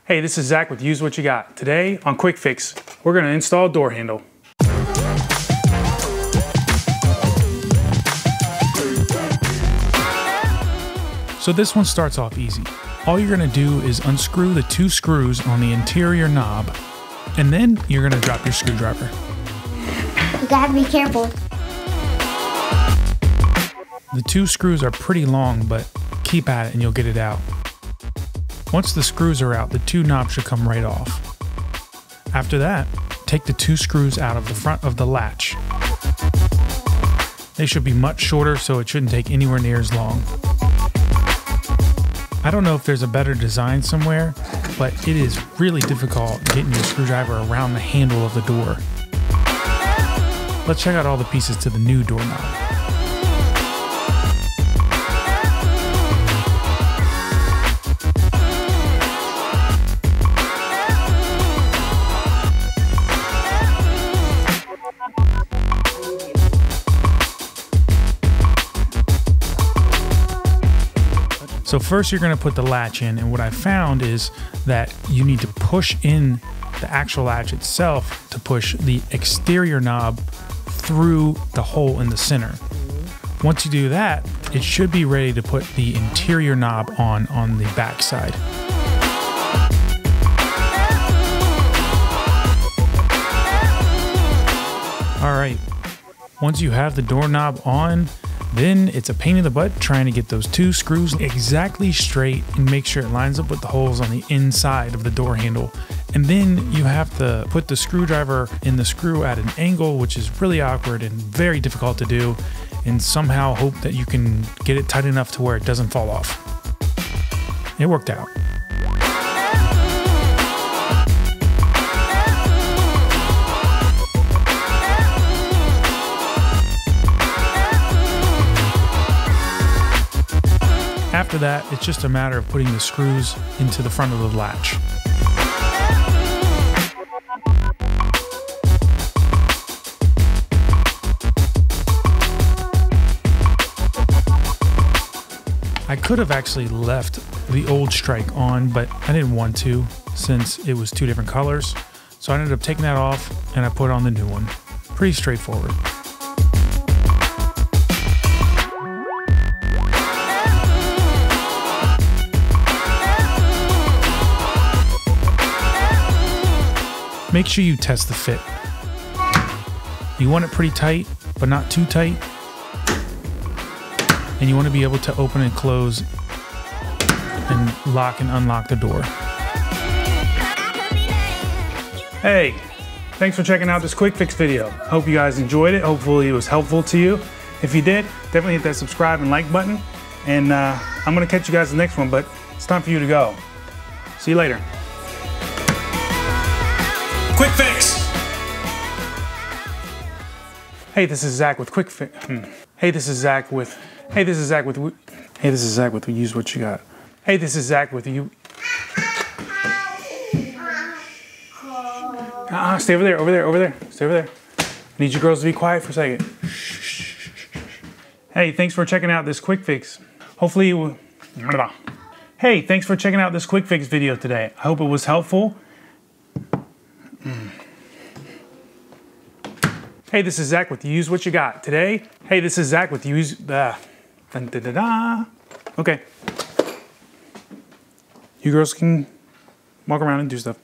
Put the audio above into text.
Hey, this is Zach with Use What You Got. Today on Quick Fix, we're gonna install a door handle. So this one starts off easy. All you're gonna do is unscrew the 2 screws on the interior knob, and then you're gonna drop your screwdriver. You gotta be careful. The 2 screws are pretty long, but keep at it and you'll get it out. Once the screws are out, the 2 knobs should come right off. After that, take the 2 screws out of the front of the latch. They should be much shorter, so it shouldn't take anywhere near as long. I don't know if there's a better design somewhere, but it is really difficult getting your screwdriver around the handle of the door. Let's check out all the pieces to the new doorknob. So first you're going to put the latch in, and what I found is that you need to push in the actual latch itself to push the exterior knob through the hole in the center. Once you do that, it should be ready to put the interior knob on the back side. All right, once you have the doorknob on, then it's a pain in the butt trying to get those 2 screws exactly straight and make sure it lines up with the holes on the inside of the door handle. And then you have to put the screwdriver in the screw at an angle, which is really awkward and very difficult to do, and somehow hope that you can get it tight enough to where it doesn't fall off. It worked out. After that, it's just a matter of putting the screws into the front of the latch. I could have actually left the old strike on, but I didn't want to since it was 2 different colors. So I ended up taking that off and I put on the new one. Pretty straightforward. Make sure you test the fit. You want it pretty tight, but not too tight. And you want to be able to open and close and lock and unlock the door. Hey, thanks for checking out this quick fix video. Hope you guys enjoyed it. Hopefully it was helpful to you. If you did, definitely hit that subscribe and like button. And I'm gonna catch you guys in the next one, but it's time for you to go. See you later. Quick Fix! Hey, this is Zach with Quick Fix. Hey, this is Zach with Use What You Got. Hey, this is Zach with you. Stay over there. Stay over there. I need you girls to be quiet for a second. Hey, thanks for checking out this Quick Fix. Hey, thanks for checking out this Quick Fix video today. I hope it was helpful. Hey, this is Zach with Use What You Got. Today, hey, this is Zach with Use Okay. You girls can walk around and do stuff.